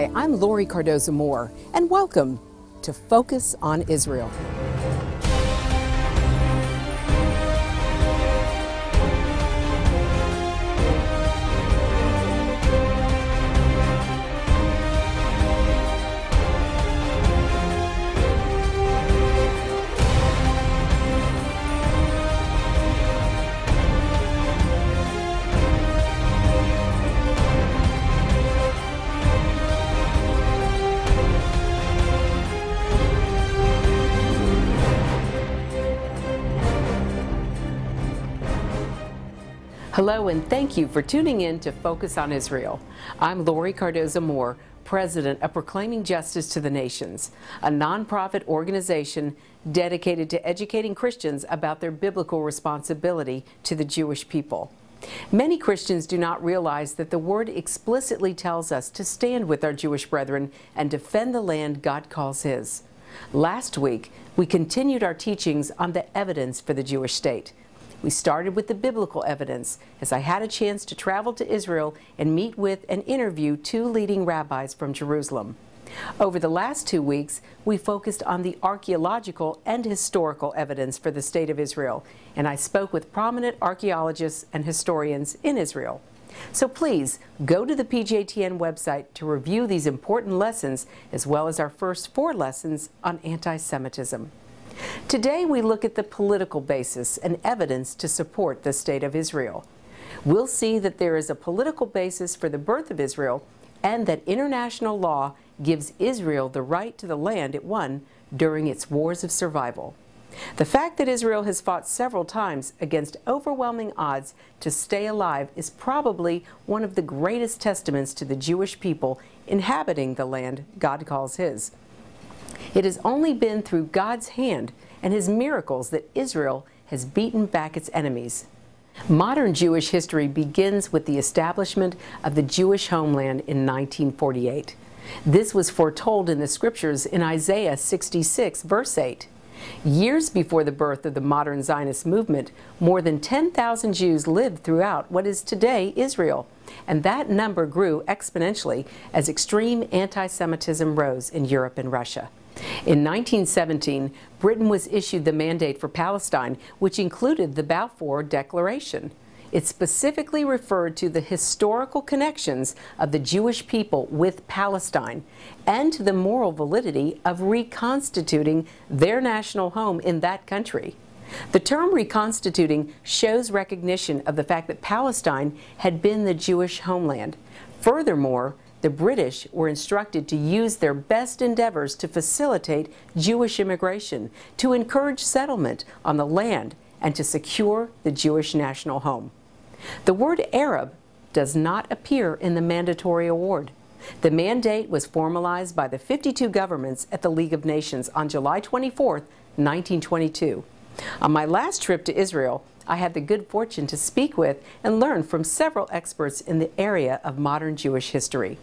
Hi, I'm Lori Cardoza-Moore, and welcome to Focus on Israel. Hello, and thank you for tuning in to Focus on Israel. I'm Lori Cardoza-Moore, president of Proclaiming Justice to the Nations, a nonprofit organization dedicated to educating Christians about their biblical responsibility to the Jewish people. Many Christians do not realize that the Word explicitly tells us to stand with our Jewish brethren and defend the land God calls His. Last week, we continued our teachings on the evidence for the Jewish state. We started with the biblical evidence, as I had a chance to travel to Israel and meet with and interview two leading rabbis from Jerusalem. Over the last 2 weeks, we focused on the archaeological and historical evidence for the state of Israel, and I spoke with prominent archaeologists and historians in Israel. So please, go to the PJTN website to review these important lessons, as well as our first 4 lessons on anti-Semitism. Today we look at the political basis and evidence to support the State of Israel. We'll see that there is a political basis for the birth of Israel and that international law gives Israel the right to the land it won during its wars of survival. The fact that Israel has fought several times against overwhelming odds to stay alive is probably one of the greatest testaments to the Jewish people inhabiting the land God calls His. It has only been through God's hand and His miracles that Israel has beaten back its enemies. Modern Jewish history begins with the establishment of the Jewish homeland in 1948. This was foretold in the scriptures in Isaiah 66, verse 8. Years before the birth of the modern Zionist movement, more than 10,000 Jews lived throughout what is today Israel, and that number grew exponentially as extreme anti-Semitism rose in Europe and Russia. In 1917, Britain was issued the mandate for Palestine, which included the Balfour Declaration. It specifically referred to the historical connections of the Jewish people with Palestine and to the moral validity of reconstituting their national home in that country. The term reconstituting shows recognition of the fact that Palestine had been the Jewish homeland. Furthermore, the British were instructed to use their best endeavors to facilitate Jewish immigration, to encourage settlement on the land, and to secure the Jewish national home. The word Arab does not appear in the mandatory award. The mandate was formalized by the 52 governments at the League of Nations on July 24, 1922. On my last trip to Israel, I had the good fortune to speak with and learn from several experts in the area of modern Jewish history.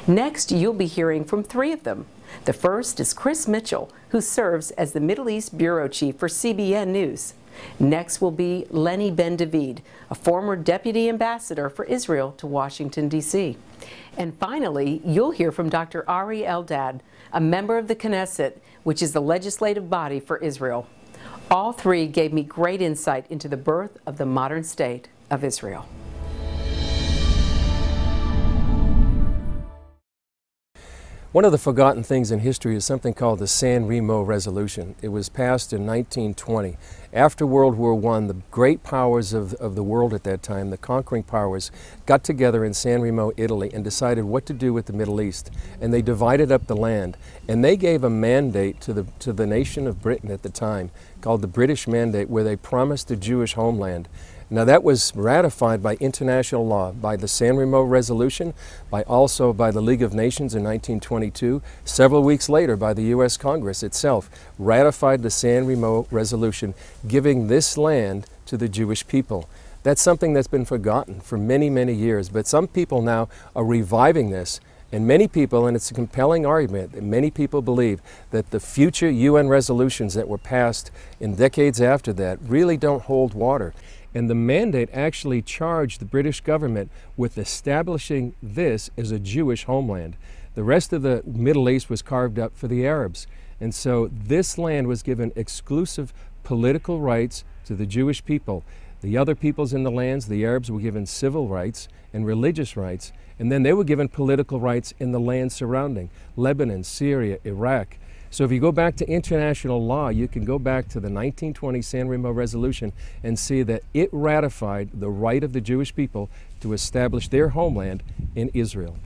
Next, you'll be hearing from 3 of them. The first is Chris Mitchell, who serves as the Middle East Bureau Chief for CBN News. Next will be Lenny Ben-David, a former Deputy Ambassador for Israel to Washington, D.C. And finally, you'll hear from Dr. Ari Eldad, a member of the Knesset, which is the legislative body for Israel. All 3 gave me great insight into the birth of the modern state of Israel. One of the forgotten things in history is something called the San Remo Resolution. It was passed in 1920. After World War I, the great powers of the world at that time, the conquering powers, got together in San Remo, Italy, and decided what to do with the Middle East. And they divided up the land. And they gave a mandate to the nation of Britain at the time, called the British Mandate, where they promised a Jewish homeland. Now that was ratified by international law, by the San Remo Resolution, also by the League of Nations in 1922. Several weeks later, by the U.S. Congress itself, ratified the San Remo Resolution, giving this land to the Jewish people. That's something that's been forgotten for many, many years, but some people now are reviving this. And many people, and it's a compelling argument, that many people believe that the future UN resolutions that were passed in decades after that really don't hold water. And the mandate actually charged the British government with establishing this as a Jewish homeland. The rest of the Middle East was carved up for the Arabs. And so this land was given exclusive political rights to the Jewish people. The other peoples in the lands, the Arabs, were given civil rights and religious rights, and then they were given political rights in the land surrounding Lebanon, Syria, Iraq. So if you go back to international law, you can go back to the 1920 San Remo Resolution and see that it ratified the right of the Jewish people to establish their homeland in Israel.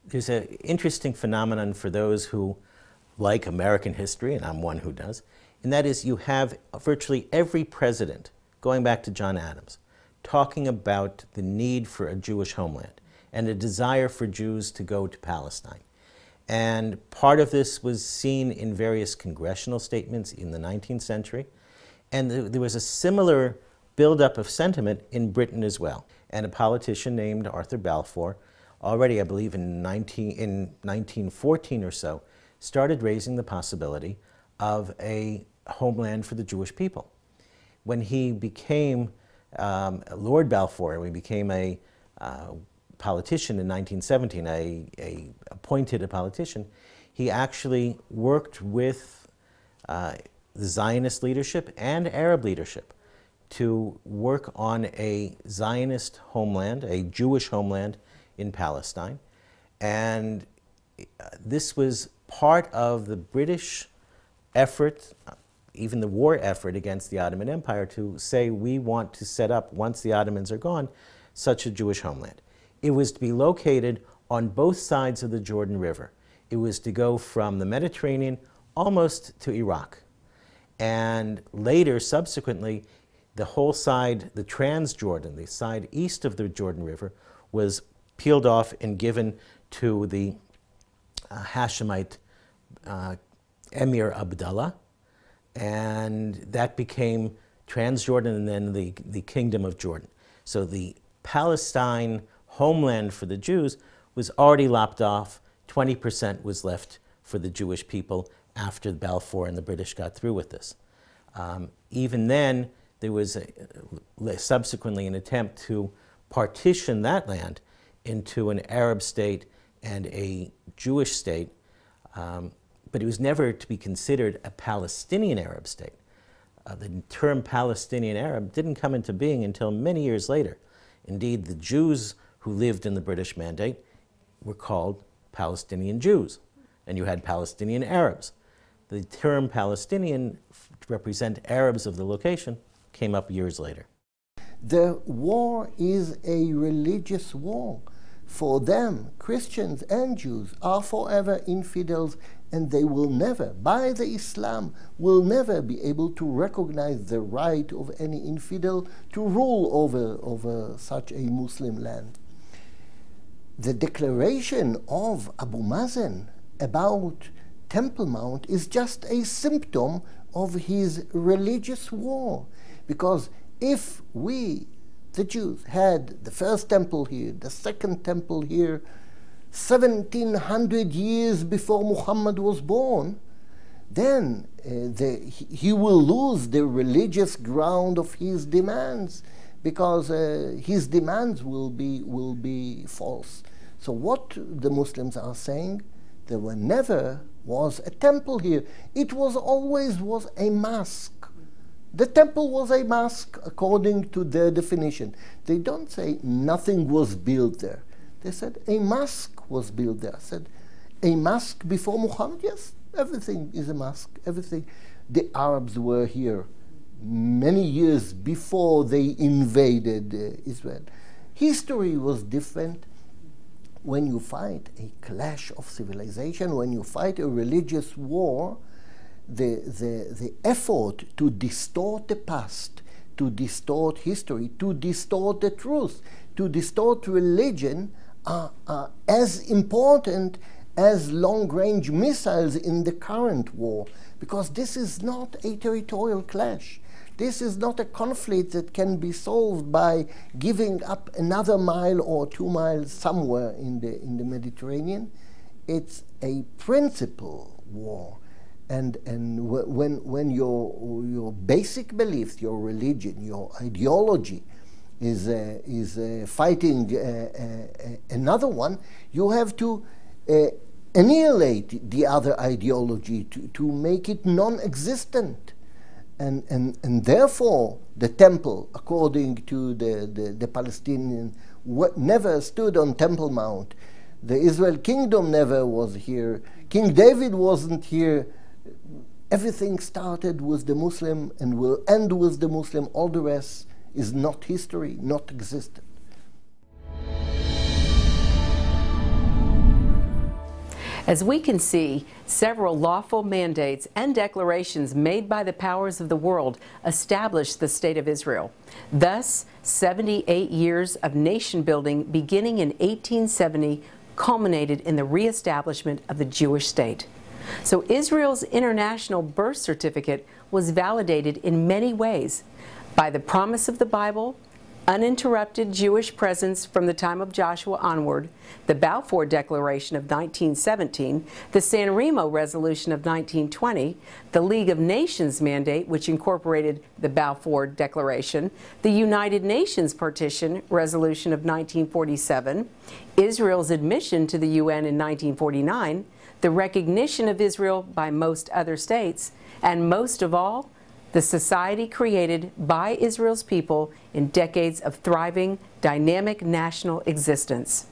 There's an interesting phenomenon for those who like American history, and I'm one who does, and that is you have virtually every president, going back to John Adams, talking about the need for a Jewish homeland and a desire for Jews to go to Palestine. And part of this was seen in various congressional statements in the 19th century, and there was a similar buildup of sentiment in Britain as well. And a politician named Arthur Balfour, already I believe in 1914 or so, started raising the possibility of a homeland for the Jewish people. When he became Lord Balfour, when he became a politician in 1917, appointed a politician, he actually worked with the Zionist leadership and Arab leadership to work on a Zionist homeland, a Jewish homeland in Palestine. And this was part of the British effort, even the war effort against the Ottoman Empire, to say we want to set up, once the Ottomans are gone, such a Jewish homeland. It was to be located on both sides of the Jordan River. It was to go from the Mediterranean almost to Iraq. And later, subsequently, the whole side, the Transjordan, the side east of the Jordan River, was peeled off and given to the Hashemite Emir Abdullah, and that became Transjordan and then the Kingdom of Jordan. So the Palestine homeland for the Jews was already lopped off. 20% was left for the Jewish people after Balfour and the British got through with this. Even then, there was subsequently an attempt to partition that land into an Arab state and a Jewish state, but it was never to be considered a Palestinian Arab state. The term Palestinian Arab didn't come into being until many years later. Indeed, the Jews who lived in the British Mandate were called Palestinian Jews, and you had Palestinian Arabs. The term Palestinian, to represent Arabs of the location, came up years later. The war is a religious war. For them, Christians and Jews are forever infidels, and they will never, by the Islam, will never be able to recognize the right of any infidel to rule over such a Muslim land. The declaration of Abu Mazen about Temple Mount is just a symptom of his religious war, because if we, the Jews, had the first temple here, the second temple here, 1700 years before Muhammad was born, then he will lose the religious ground of his demands, because his demands will be false. So what the Muslims are saying, there never was a temple here. It always was a mosque. The temple was a mosque according to their definition. They don't say nothing was built there. They said a mosque was built there. I said, a mosque before Muhammad? Yes, everything is a mosque. Everything. The Arabs were here many years before they invaded Israel. History was different. When you fight a clash of civilization, when you fight a religious war, the effort to distort the past, to distort history, to distort the truth, to distort religion are as important as long-range missiles in the current war, because this is not a territorial clash. This is not a conflict that can be solved by giving up another mile or 2 miles somewhere in the Mediterranean. It's a principle war. And when your basic beliefs, your religion, your ideology is fighting another one, you have to annihilate the other ideology to make it non-existent. And therefore, the temple, according to the Palestinian, never stood on Temple Mount. The Israel kingdom never was here. King David wasn't here. Everything started with the Muslim and will end with the Muslim. All the rest is not history, not existent. As we can see, several lawful mandates and declarations made by the powers of the world established the State of Israel. Thus, 78 years of nation building beginning in 1870 culminated in the reestablishment of the Jewish state. So Israel's international birth certificate was validated in many ways by the promise of the Bible, uninterrupted Jewish presence from the time of Joshua onward, the Balfour Declaration of 1917, the San Remo Resolution of 1920, the League of Nations Mandate, which incorporated the Balfour Declaration, the United Nations Partition Resolution of 1947, Israel's admission to the UN in 1949, the recognition of Israel by most other states, and most of all, the society created by Israel's people in decades of thriving, dynamic national existence.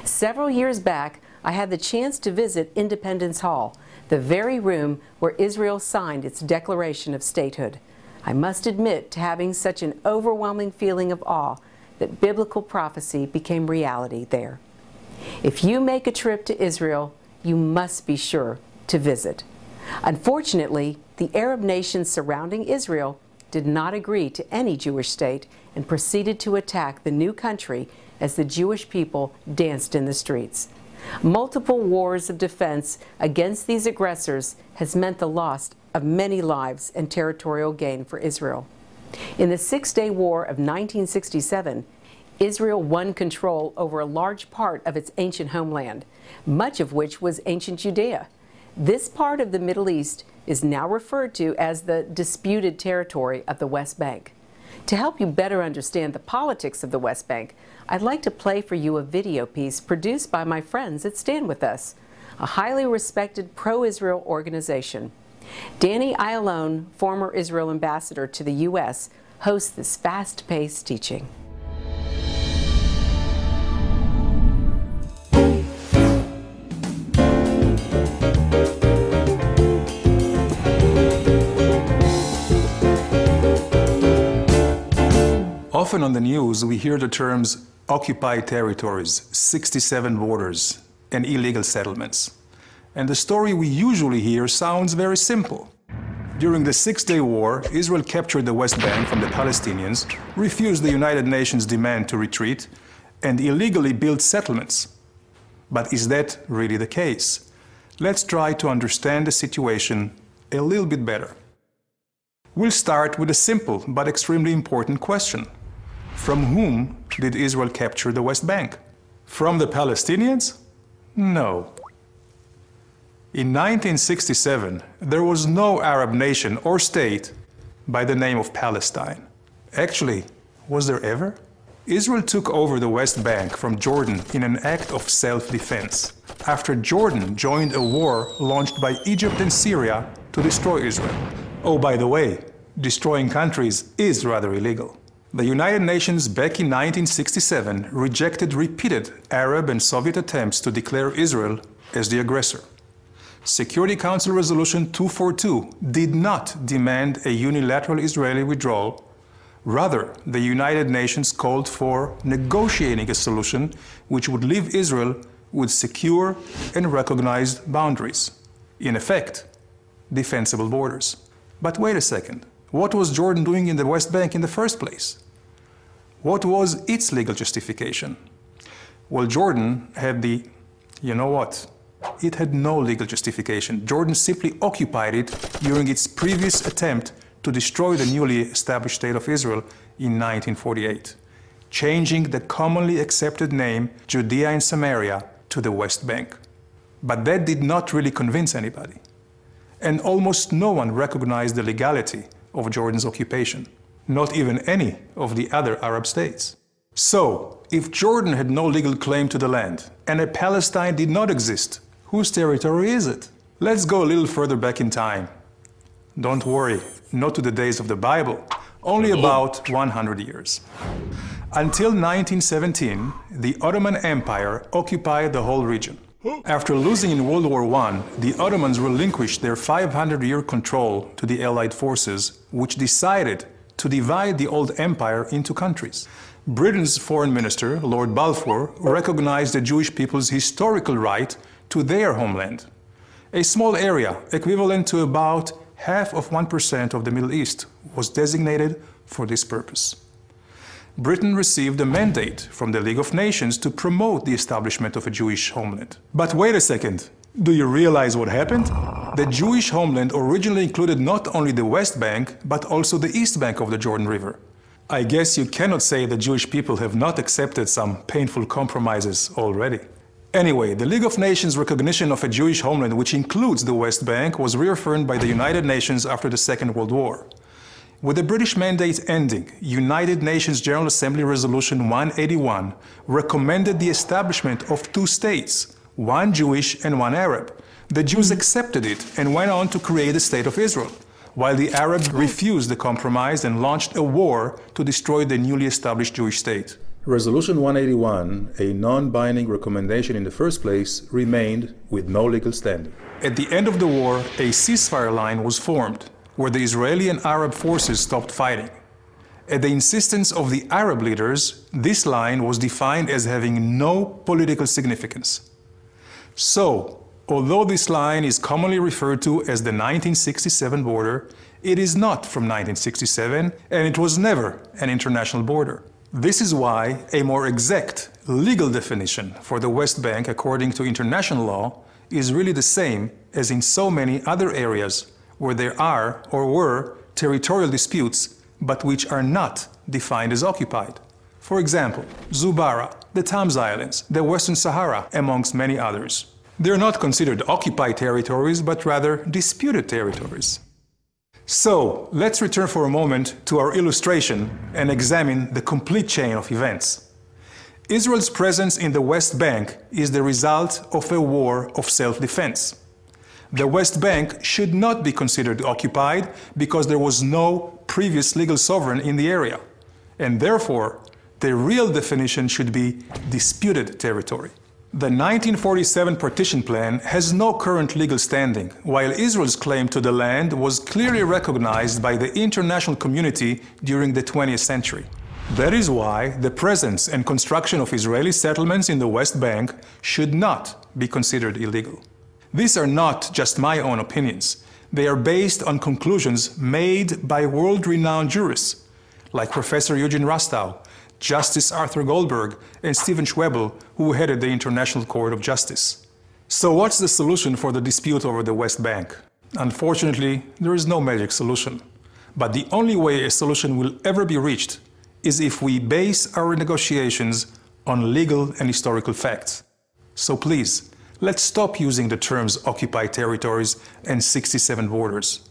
Several years back, I had the chance to visit Independence Hall, the very room where Israel signed its declaration of statehood. I must admit to having such an overwhelming feeling of awe that biblical prophecy became reality there. If you make a trip to Israel, you must be sure to visit. Unfortunately, the Arab nations surrounding Israel did not agree to any Jewish state and proceeded to attack the new country as the Jewish people danced in the streets. Multiple wars of defense against these aggressors has meant the loss of many lives and territorial gain for Israel. In the Six-Day War of 1967, Israel won control over a large part of its ancient homeland, much of which was ancient Judea. This part of the Middle East is now referred to as the disputed territory of the West Bank. To help you better understand the politics of the West Bank, I'd like to play for you a video piece produced by my friends at Stand With Us, a highly respected pro-Israel organization. Danny Ayalon, former Israel ambassador to the U.S., hosts this fast-paced teaching. Often on the news, we hear the terms occupied territories, 67 borders, and illegal settlements. And the story we usually hear sounds very simple. During the Six-Day War, Israel captured the West Bank from the Palestinians, refused the United Nations' demand to retreat, and illegally built settlements. But is that really the case? Let's try to understand the situation a little bit better. We'll start with a simple but extremely important question. From whom did Israel capture the West Bank? From the Palestinians? No. In 1967, there was no Arab nation or state by the name of Palestine. Actually, was there ever? Israel took over the West Bank from Jordan in an act of self-defense, after Jordan joined a war launched by Egypt and Syria to destroy Israel. Oh, by the way, destroying countries is rather illegal. The United Nations back in 1967 rejected repeated Arab and Soviet attempts to declare Israel as the aggressor. Security Council Resolution 242 did not demand a unilateral Israeli withdrawal. Rather, the United Nations called for negotiating a solution which would leave Israel with secure and recognized boundaries. In effect, defensible borders. But wait a second. What was Jordan doing in the West Bank in the first place? What was its legal justification? Well, Jordan had you know what? It had no legal justification. Jordan simply occupied it during its previous attempt to destroy the newly established State of Israel in 1948, changing the commonly accepted name Judea and Samaria to the West Bank. But that did not really convince anybody. And almost no one recognized the legality of Jordan's occupation. not even any of the other Arab states. So, if Jordan had no legal claim to the land, and a Palestine did not exist, whose territory is it? Let's go a little further back in time. Don't worry, not to the days of the Bible, only about 100 years. Until 1917, the Ottoman Empire occupied the whole region. After losing in World War I, the Ottomans relinquished their 500-year control to the Allied forces, which decided to divide the old empire into countries. Britain's foreign minister, Lord Balfour, recognized the Jewish people's historical right to their homeland. A small area, equivalent to about half of 1% of the Middle East, was designated for this purpose. Britain received a mandate from the League of Nations to promote the establishment of a Jewish homeland. But wait a second, do you realize what happened? The Jewish homeland originally included not only the West Bank, but also the East Bank of the Jordan River. I guess you cannot say the Jewish people have not accepted some painful compromises already. Anyway, the League of Nations' recognition of a Jewish homeland, which includes the West Bank, was reaffirmed by the United Nations after the Second World War. With the British mandate ending, United Nations General Assembly Resolution 181 recommended the establishment of two states, one Jewish and one Arab. The Jews accepted it and went on to create the State of Israel, while the Arabs refused the compromise and launched a war to destroy the newly established Jewish state. Resolution 181, a non-binding recommendation in the first place, remained with no legal standing. At the end of the war, a ceasefire line was formed, where the Israeli and Arab forces stopped fighting. At the insistence of the Arab leaders, this line was defined as having no political significance. So, although this line is commonly referred to as the 1967 border, it is not from 1967, and it was never an international border. This is why a more exact legal definition for the West Bank, according to international law, is really the same as in so many other areas where there are or were territorial disputes, but which are not defined as occupied. For example, Zubarah, the Tams Islands, the Western Sahara, amongst many others. They're not considered occupied territories, but rather disputed territories. So, let's return for a moment to our illustration and examine the complete chain of events. Israel's presence in the West Bank is the result of a war of self-defense. The West Bank should not be considered occupied because there was no previous legal sovereign in the area, and therefore the real definition should be disputed territory. The 1947 partition plan has no current legal standing, while Israel's claim to the land was clearly recognized by the international community during the 20th century. That is why the presence and construction of Israeli settlements in the West Bank should not be considered illegal. These are not just my own opinions. They are based on conclusions made by world-renowned jurists like Professor Eugene Rastow, Justice Arthur Goldberg, and Stephen Schwebel, who headed the International Court of Justice. So what's the solution for the dispute over the West Bank? Unfortunately, there is no magic solution. But the only way a solution will ever be reached is if we base our negotiations on legal and historical facts. So please, let's stop using the terms occupied territories and 67 borders.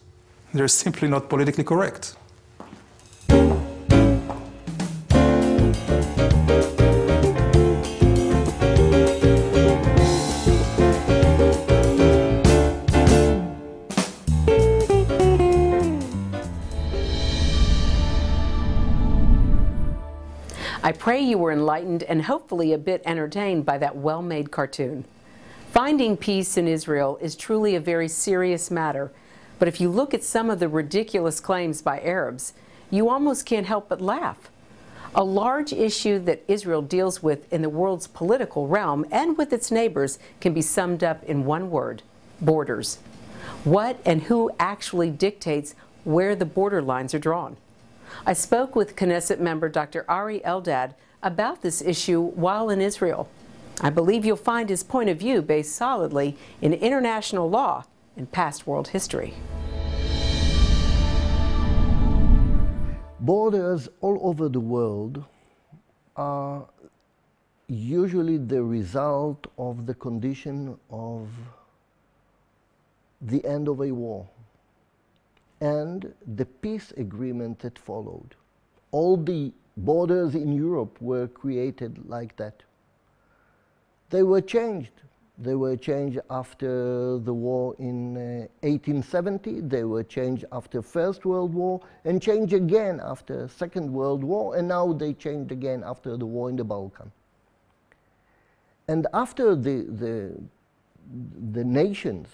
They're simply not politically correct. I pray you were enlightened and hopefully a bit entertained by that well-made cartoon. Finding peace in Israel is truly a very serious matter, but if you look at some of the ridiculous claims by Arabs, you almost can't help but laugh. A large issue that Israel deals with in the world's political realm and with its neighbors can be summed up in one word: borders. What and who actually dictates where the border lines are drawn? I spoke with Knesset member Dr. Ari Eldad about this issue while in Israel. I believe you'll find his point of view based solidly in international law and past world history. Borders all over the world are usually the result of the condition of the end of a war and the peace agreement that followed. All the borders in Europe were created like that. They were changed. They were changed after the war in 1870. They were changed after First World War, and changed again after Second World War, and now they changed again after the war in the Balkan. And after the nations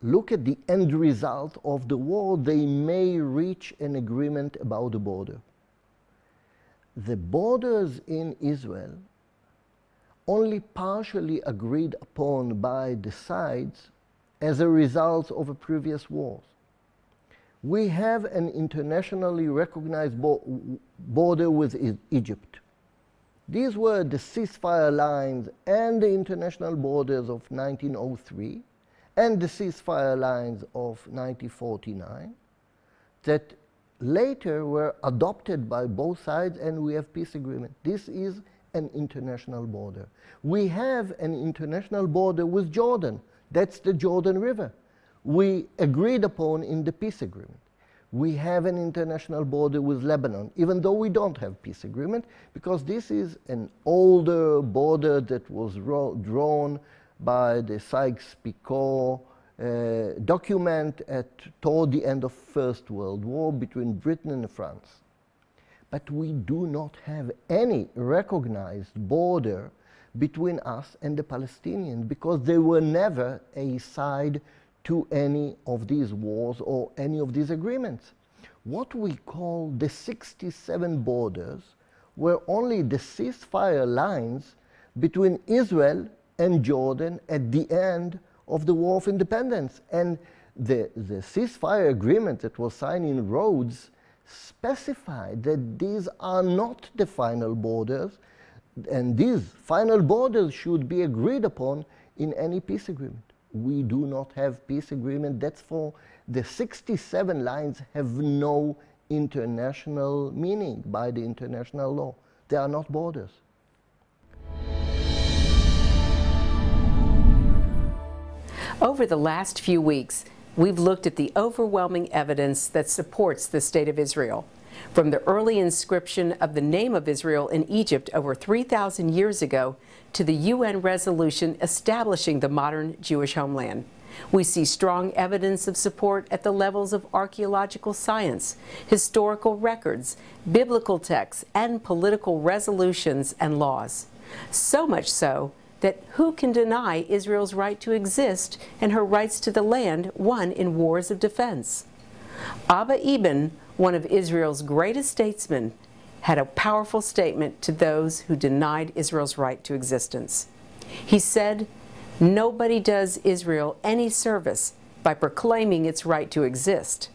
look at the end result of the war, they may reach an agreement about the border. The borders in Israel only partially agreed upon by the sides as a result of a previous wars. We have an internationally recognized border with Egypt. These were the ceasefire lines and the international borders of 1903 and the ceasefire lines of 1949 that later were adopted by both sides, and we have peace agreement. This is an international border. We have an international border with Jordan. That's the Jordan River. We agreed upon in the peace agreement. We have an international border with Lebanon, even though we don't have peace agreement, because this is an older border that was drawn by the Sykes-Picot document toward the end of First World War between Britain and France. But we do not have any recognized border between us and the Palestinians, because they were never a side to any of these wars or any of these agreements. What we call the 67 borders were only the ceasefire lines between Israel and Jordan at the end of the War of Independence. And the ceasefire agreement that was signed in Rhodes specified that these are not the final borders, and these final borders should be agreed upon in any peace agreement. We do not have peace agreement. That's for the 67 lines have no international meaning by the international law. They are not borders. Over the last few weeks, we've looked at the overwhelming evidence that supports the State of Israel. From the early inscription of the name of Israel in Egypt over 3,000 years ago to the UN resolution establishing the modern Jewish homeland. We see strong evidence of support at the levels of archaeological science, historical records, biblical texts, and political resolutions and laws. So much so that who can deny Israel's right to exist and her rights to the land won in wars of defense? Abba Eban, one of Israel's greatest statesmen, had a powerful statement to those who denied Israel's right to existence. He said, "Nobody does Israel any service by proclaiming its right to exist.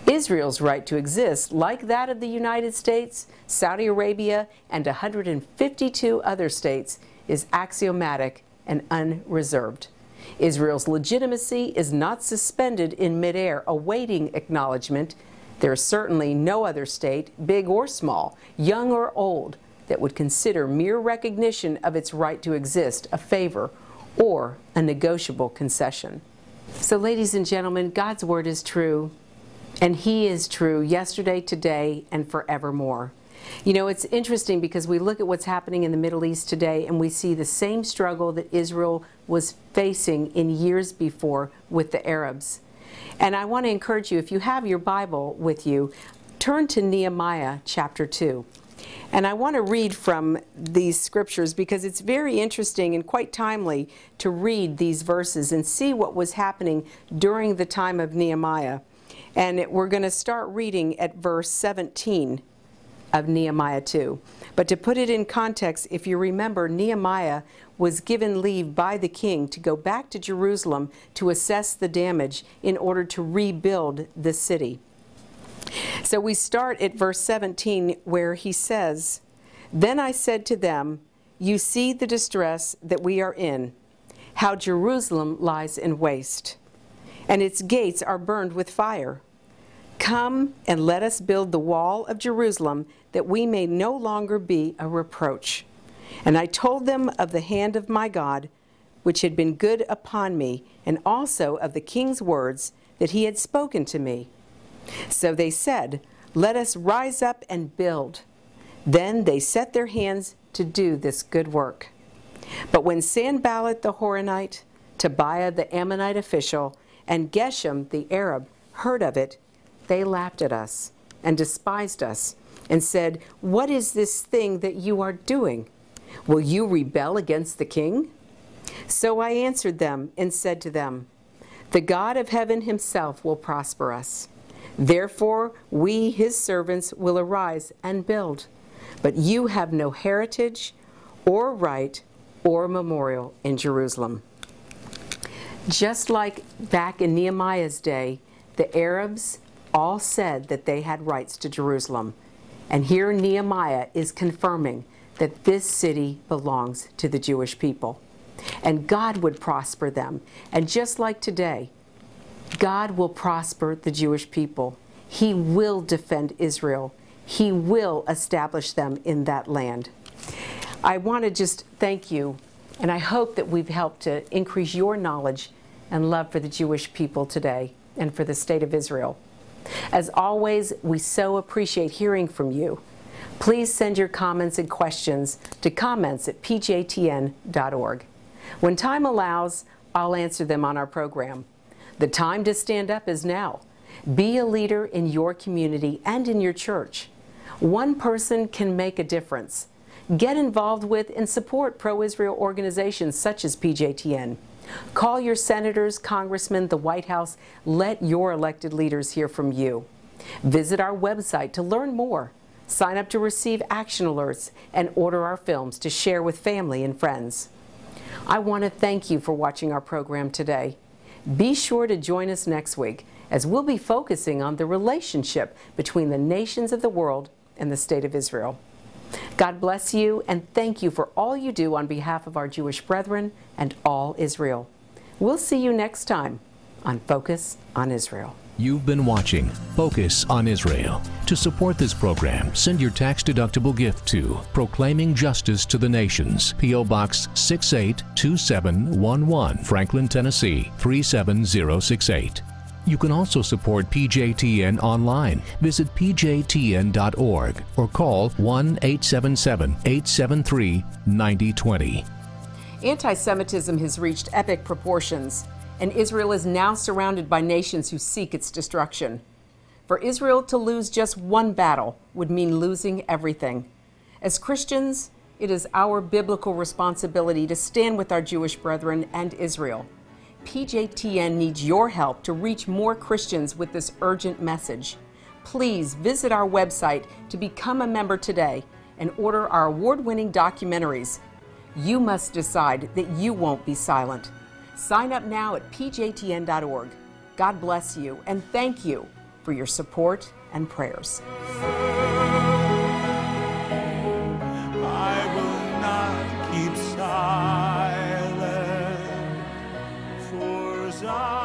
Israel's right to exist, like that of the United States, Saudi Arabia, and 152 other states, is axiomatic and unreserved. Israel's legitimacy is not suspended in midair awaiting acknowledgement. There is certainly no other state, big or small, young or old, that would consider mere recognition of its right to exist a favor or a negotiable concession." So, ladies and gentlemen, God's word is true, and He is true yesterday, today, and forevermore. You know, it's interesting because we look at what's happening in the Middle East today and we see the same struggle that Israel was facing in years before with the Arabs. And I want to encourage you, if you have your Bible with you, turn to Nehemiah chapter 2. And I want to read from these scriptures because it's very interesting and quite timely to read these verses and see what was happening during the time of Nehemiah. And we're going to start reading at verse 17 of Nehemiah 2. But to put it in context, if you remember, Nehemiah was given leave by the king to go back to Jerusalem to assess the damage in order to rebuild the city. So we start at verse 17 where he says, "Then I said to them, you see the distress that we are in, how Jerusalem lies in waste, and its gates are burned with fire. Come and let us build the wall of Jerusalem, that we may no longer be a reproach. And I told them of the hand of my God, which had been good upon me, and also of the king's words that he had spoken to me. So they said, Let us rise up and build. Then they set their hands to do this good work. But when Sanballat the Horonite, Tobiah the Ammonite official, and Geshem the Arab heard of it, they laughed at us and despised us and said, "What is this thing that you are doing? Will you rebel against the king?" So I answered them and said to them, "The God of heaven himself will prosper us. Therefore we, his servants, will arise and build. But you have no heritage or right or memorial in Jerusalem." Just like back in Nehemiah's day, the Arabs all said that they had rights to Jerusalem. And here Nehemiah is confirming that this city belongs to the Jewish people. And God would prosper them. And just like today, God will prosper the Jewish people. He will defend Israel. He will establish them in that land. I want to just thank you, and I hope that we've helped to increase your knowledge and love for the Jewish people today and for the state of Israel. As always, we so appreciate hearing from you. Please send your comments and questions to comments@pjtn.org. When time allows, I'll answer them on our program. The time to stand up is now. Be a leader in your community and in your church. One person can make a difference. Get involved with and support pro-Israel organizations such as PJTN. Call your senators, congressmen, the White House. Let your elected leaders hear from you. Visit our website to learn more. Sign up to receive action alerts and order our films to share with family and friends. I want to thank you for watching our program today. Be sure to join us next week as we'll be focusing on the relationship between the nations of the world and the state of Israel. God bless you, and thank you for all you do on behalf of our Jewish brethren and all Israel. We'll see you next time on Focus on Israel. You've been watching Focus on Israel. To support this program, send your tax-deductible gift to Proclaiming Justice to the Nations, P.O. Box 682711, Franklin, Tennessee 37068. You can also support PJTN online. Visit pjtn.org or call 1-877-873-9020. Anti-Semitism has reached epic proportions, and Israel is now surrounded by nations who seek its destruction. For Israel to lose just one battle would mean losing everything. As Christians, it is our biblical responsibility to stand with our Jewish brethren and Israel. PJTN needs your help to reach more Christians with this urgent message. Please visit our website to become a member today and order our award-winning documentaries. You must decide that you won't be silent. Sign up now at pjtn.org. God bless you, and thank you for your support and prayers. I will not keep silent, for Zion.